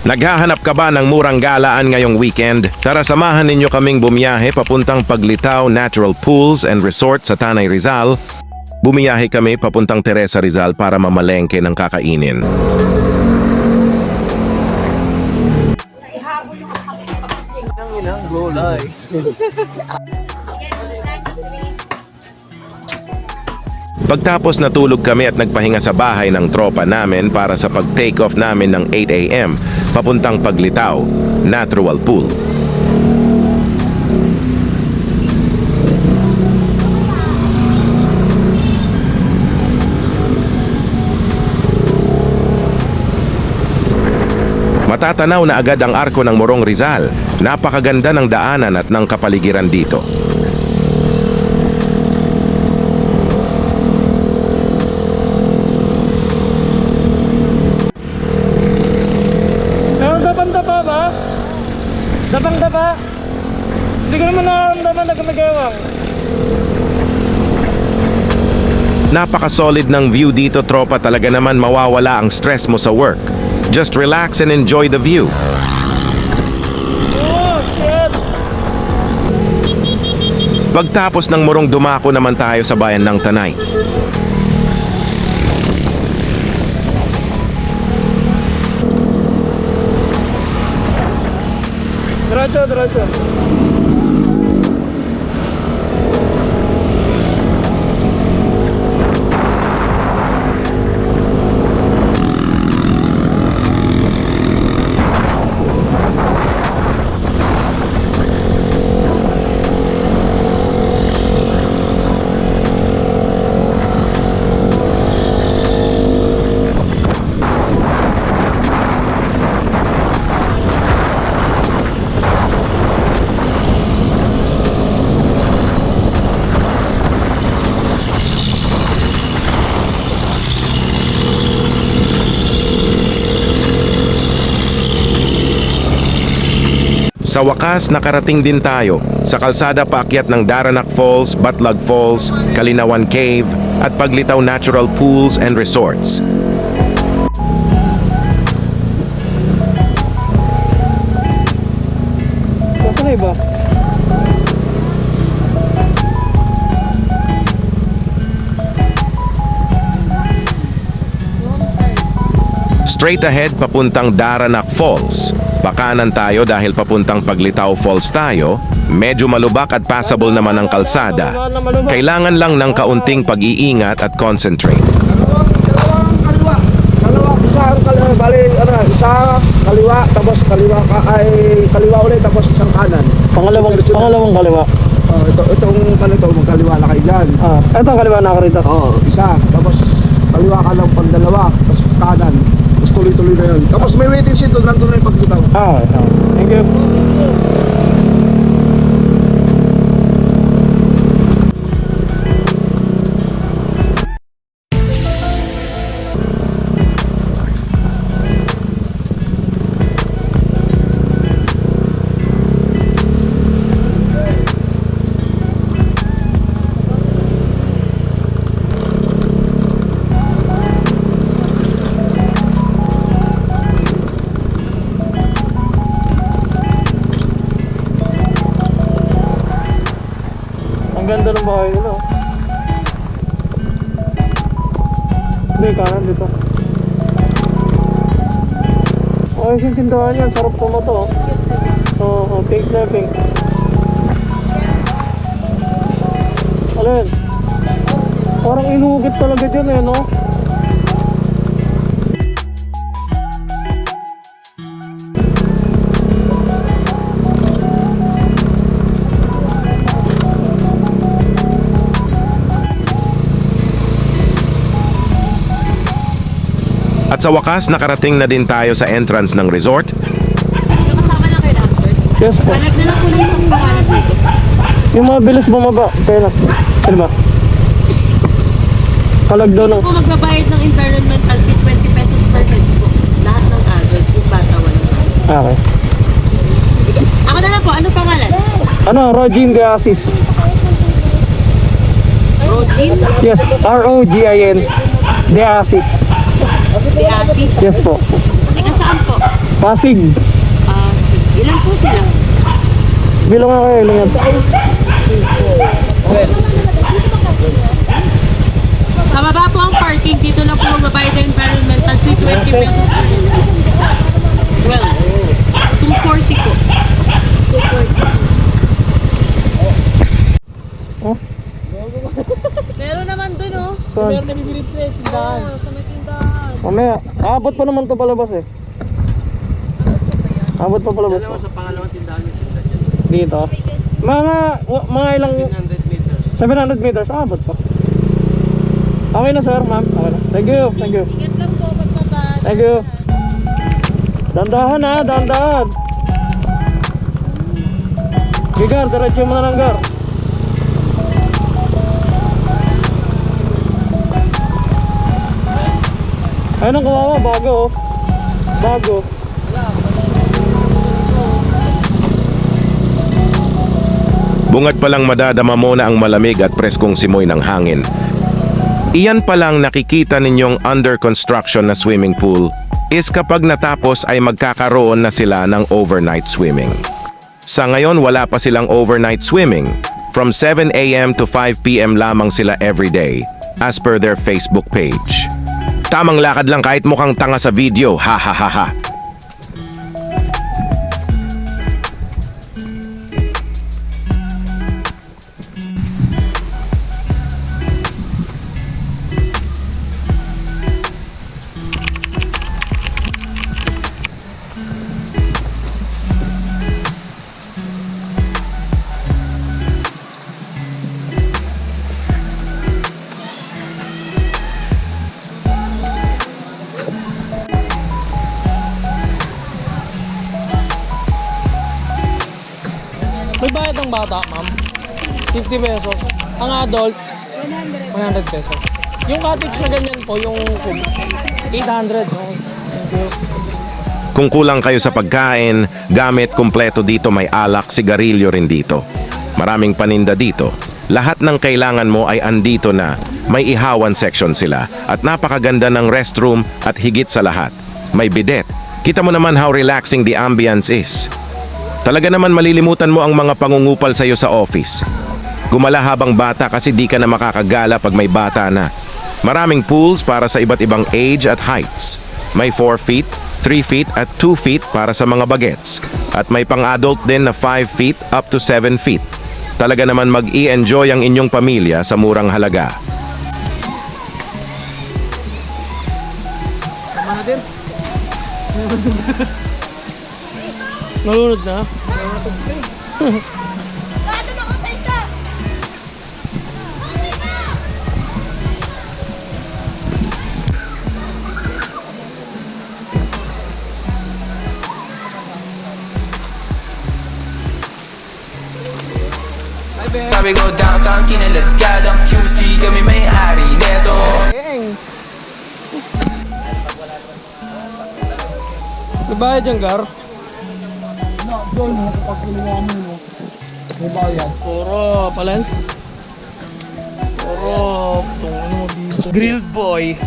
Naghahanap ka ba ng murang galaan ngayong weekend? Tara samahan ninyo kaming bumiyahe papuntang Paglitaw Natural Pools and Resort sa Tanay Rizal. Bumiyahe kami papuntang Teresa Rizal para mamalengke ng kakainin. Pagtapos natulog kami at nagpahinga sa bahay ng tropa namin para sa pag-take off namin ng 8 AM papuntang Paglitaw Natural Pool. Matatanaw na agad ang Arko ng Morong Rizal. Napakaganda ng daanan at ng kapaligiran dito. Dapa ba? Dapang-dapa? Hindi ko naman nararamdaman na gumagewang. Napaka-solid ng view dito, tropa. Talaga naman mawawala ang stress mo sa work. Just relax and enjoy the view. Oh, shit! Pagtapos ng Morong, dumako naman tayo sa bayan ng Tanay. Diretso. Sa wakas, nakarating din tayo sa kalsada paakyat ng Daranac Falls, Batlag Falls, Kalinawan Cave at Paglitaw Natural Pools and Resorts. Saan na iba? Straight ahead papuntang Daranac Falls. Pakanan tayo dahil papuntang Paglitaw Falls tayo. Medyo malubak at passable naman ang kalsada. Kailangan lang ng kaunting pag-iingat at concentrate. Dalawang kaliwa. Isang kaliwa, bali, isa kaliwa, tapos kaliwa ulit, tapos isang kanan. Pangalawang kaliwa. Itong magkaliwa na kayo dyan. Ito ang kaliwa na ako rito. Isa, tapos kaliwa ka lang pang dalawa, tapos kanan. Tapos tuloy-tuloy na yun. Tapos may waiting sheet doon, nandun na yung Paglitaw. Thank you. Ang ganda ng bahay nila. Hindi, kanan dito. Oh, yung tindahan yan. Sarap po mo to. Oh, pink na pink. Alin? Parang inugit talaga dyan eh, no? At sa wakas, nakarating na din tayo sa entrance ng resort. Kasama lang kayo lang, sir. Yes po. Palag na lang po na isang pangalan dito. Yung mga bilis bumaba. Kaya na. Ano ba? Palag daw ng... Po magbabayad ng environmental fee, 20 pesos per head po. Lahat ng adult, yung bata walang bayad. Okay. Sige, ako na lang po, ano pangalan? Ano? Rogin De Asis. Rogin? Yes. R-O-G-I-N. De Asis. De Asis? Yes po. Teka, saan po? Pasig. Ilan po sila? Bilang nga kayo, ilan yan? Sa baba po ang parking, dito lang po magbabayad ng environmental fee, 20 pesos per head. Well, 240 po. 240. Oh? Meron naman dun, oh. Saan? Meron na bibili po eh, tindahan. Oo, sa may tindahan. Mamaya, abot pa naman to palabas eh. Abot pa palabas. Dalawa sa pangalawang tindahan may tindahan. Dito. Mga ilang 100 meters. 700 meters, abot pa. Okay na sir, ma'am. Okay na. Thank you, thank you. Ingat lang po, pagbaba. Thank you. Dandahan ha, dandahan. Gigar, diretso mo na lang, Gar. Ayun ang kawawa, bago oh. Bago. Bungad pa lang madadama mo na ang malamig at preskong simoy ng hangin. Iyan palang nakikita ninyong under construction na swimming pool is kapag natapos ay magkakaroon na sila ng overnight swimming. Sa ngayon wala pa silang overnight swimming. From 7 a.m. to 5 p.m. lamang sila everyday as per their Facebook page. Tamang lakad lang kahit mukhang tanga sa video, ha ha ha ha. May bayad ang bata, ma'am. 50 pesos. Ang adult, 100 pesos. Yung cottage na ganyan po, yung 800. Okay. Thank you. Kung kulang kayo sa pagkain, gamit kumpleto dito, may alak, sigarilyo rin dito. Maraming paninda dito. Lahat ng kailangan mo ay andito na. May ihawan section sila at napakaganda ng restroom at higit sa lahat, may bidet. Kita mo naman how relaxing the ambience is. Talaga naman malilimutan mo ang mga pangungupal sa iyo sa office. Gumala habang bata kasi di ka na makakagala pag may bata na. Maraming pools para sa iba't ibang age at heights. May 4 feet, 3 feet at 2 feet para sa mga bagets. At may pang-adult din na 5 feet up to 7 feet. Talaga naman mag-i-enjoy ang inyong pamilya sa murang halaga. Nalunod na? Sabi ko downtown, kinaladkadang QC, kami may-ari neto. Nabayad yung Gar? Doon mo, kapag kinuha mo, no? May bayad. Puro palen. Puro itong ano dito. Grilled boy.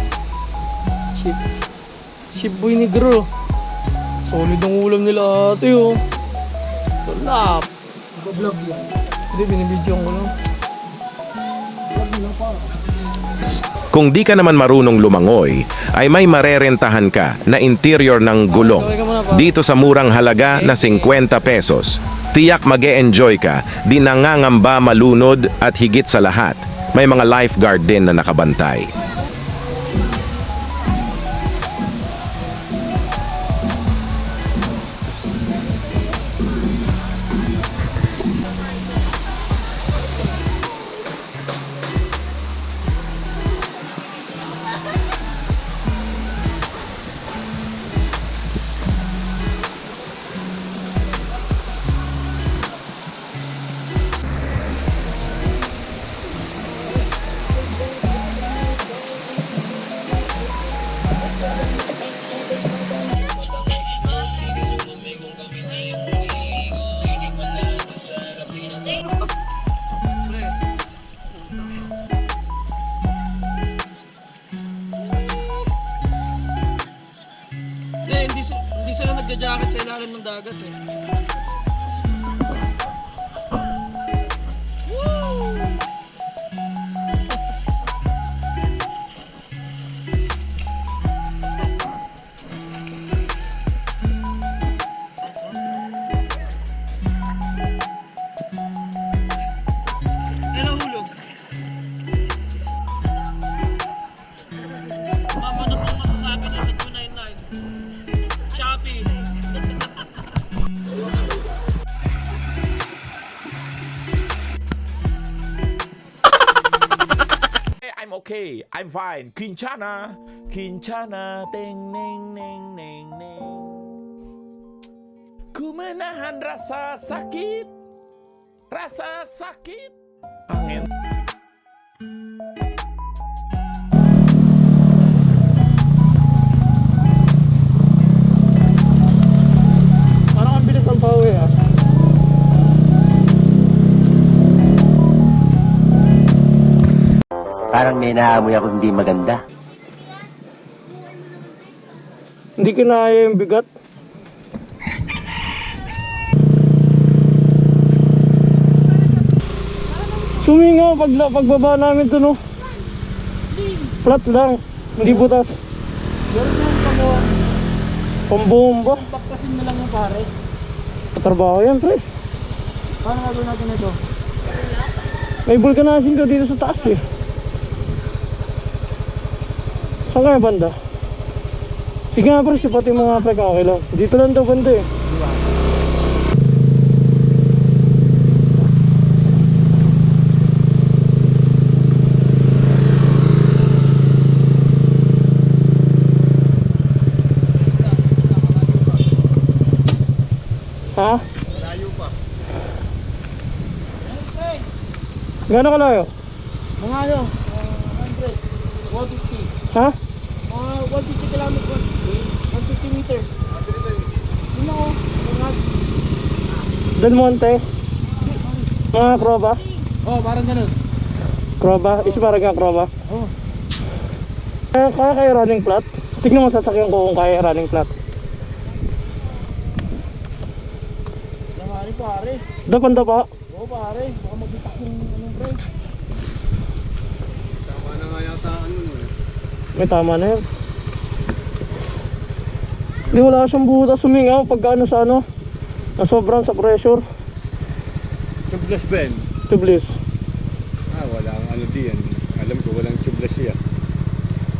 Ship boy negro. Solid ang ulam nila ate oh. Tulap. Vlog yan. Hindi, binibidyo ko lang. Kung di ka naman marunong lumangoy, ay may marerentahan ka na interior ng gulong. Dito sa murang halaga na 50 pesos. Tiyak mag-e-enjoy ka, di nangangamba malunod at higit sa lahat, may mga lifeguard din na nakabantay. sa ilalim ng dagat eh. Hulog. Ma'am, ano pong masasabi niyo sa 299? Shopee. I'm okay. I'm fine. Quinchana. Quinchana. Ting, ning, ning, ning, ning. Ku menahan rasa sakit. Rasa sakit. Angin. Parang ang bilis ang pauwi ah. Parang may naamoy ako hindi maganda. Hindi kinaya yung bigat. Sumingaw pagbaba namin to no. Flat lang, hindi butas. Pambomba. Baktasin na lang yung pare. Patrabaho yan pre. Paano gagawin natin ito? May vulcanizing ko dito sa taas eh. Saan kaya banda? Sige nga pre, pati mga pre okay lang. Dito lang daw banda eh. Ha? Malayo pa. Gano'n kalayo? Mga ano? 100. 150. Ha? Mga 150 kilometers. 150 meters. Yun ako. Del Monte? Mga Croba? Oh, parang ganun. Croba? Is parang nga Croba? Oh. Kaya kayo running flat? Tignan mo sasakyan ko kung kaya running flat. Lamari pare. Dapan pa? Oo pare. Baka mabitak yung anong pre. Tama na nga yata ano eh. May tama na yun. Hindi wala siyang butas sumingaw pagka ano sa ano. Na sobrang sa pressure. Tubeless Ben? Tubeless. Walang ano diyan. Alam ko walang tubeless siya.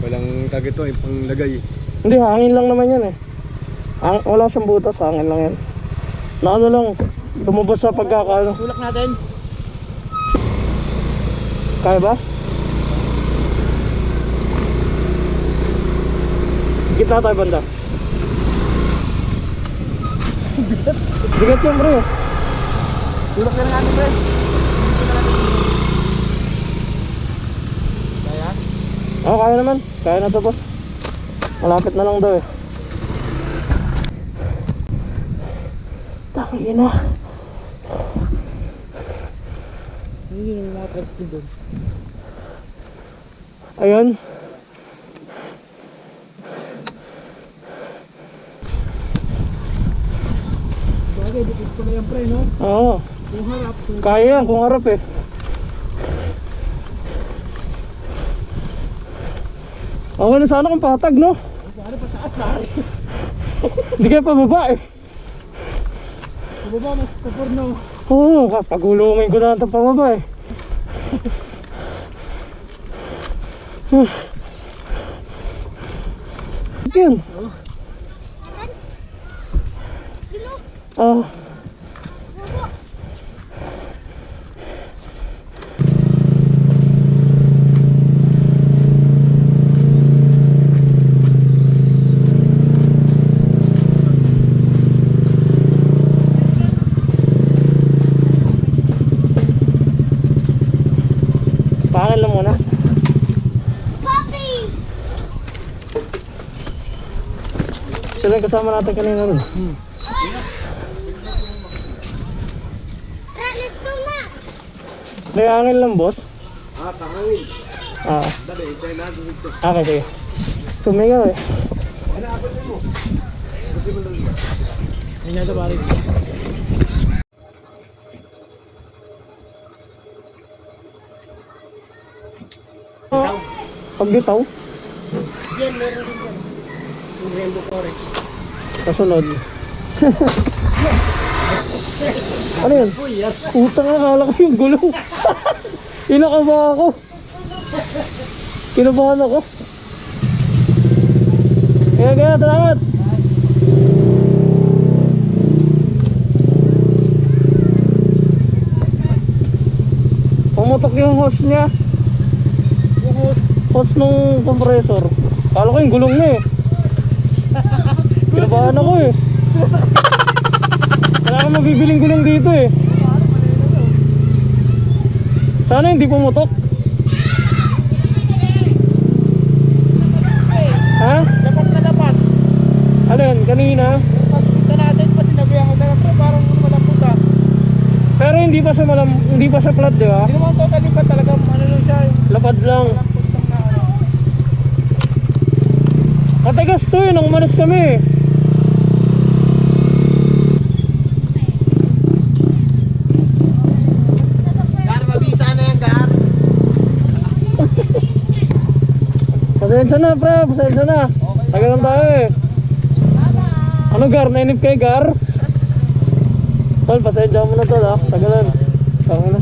Walang tag ito, yung panglagay. Hindi, hangin lang naman yan eh. Wala siyang butas, hangin lang yan. Na ano lang, lumabas sa pagkakaano. Tulak natin. Kaya ba? Gitna tayo banda. Bigat yan bro. Tulak na natin pre. Kaya? Oo, kaya naman. Kaya na to boss. Malapit na lang daw eh. Tangin na. Hindi yung mga tricycle doon. Ayun. Bagay, dikit ko na yung pre, no? Oo. Kung harap, Kaya yan kung harap eh. Okay na sana kung patag no? pare pataas pare. Hindi kayo pababa eh. Baba mas kapurno. Oo, pag-ulungin ko na ito pababa eh. Yun. Ah. Pangin lang muna. Sila yung kasama natin kanina rin. May hangin lang boss. Tangangin. Ah. Dali, tayo natin ito. Okay, sige. Sumingaw eh. Ganyan ito pare. Pagbitaw? Yan, meron din yan. Yung Rainbow Forest. Kasunod. Ano yan? Utang na, akala ko yung gulong. Inakaba ako. Kinabahan ako. Kaya, salamat. Pumutok yung hose niya. Yung hose nung compressor. Akala ko yung gulong na eh. Kinabahan ako eh. Wala akong mabibiling gulong dito eh. Sana hindi pumutok. Ha? Dapat na dapat. Alin? Kanina? Pagpunta natin pa sinabihan ko na parang malaputa. Pero hindi pa siya flat, di ba? Hindi naman totally ba talaga ano lang siya. Lapad lang. Lamputang na ano. Katagas to eh, nung umalis kami. Gar, mabisa na yan, Gar. Pasensya na, pre. Pasensya na. Tagalan tayo eh. Ano, Gar? Nainip kay Gar? Tol, pasensya mo na tol ha. Tagalan. Tama na.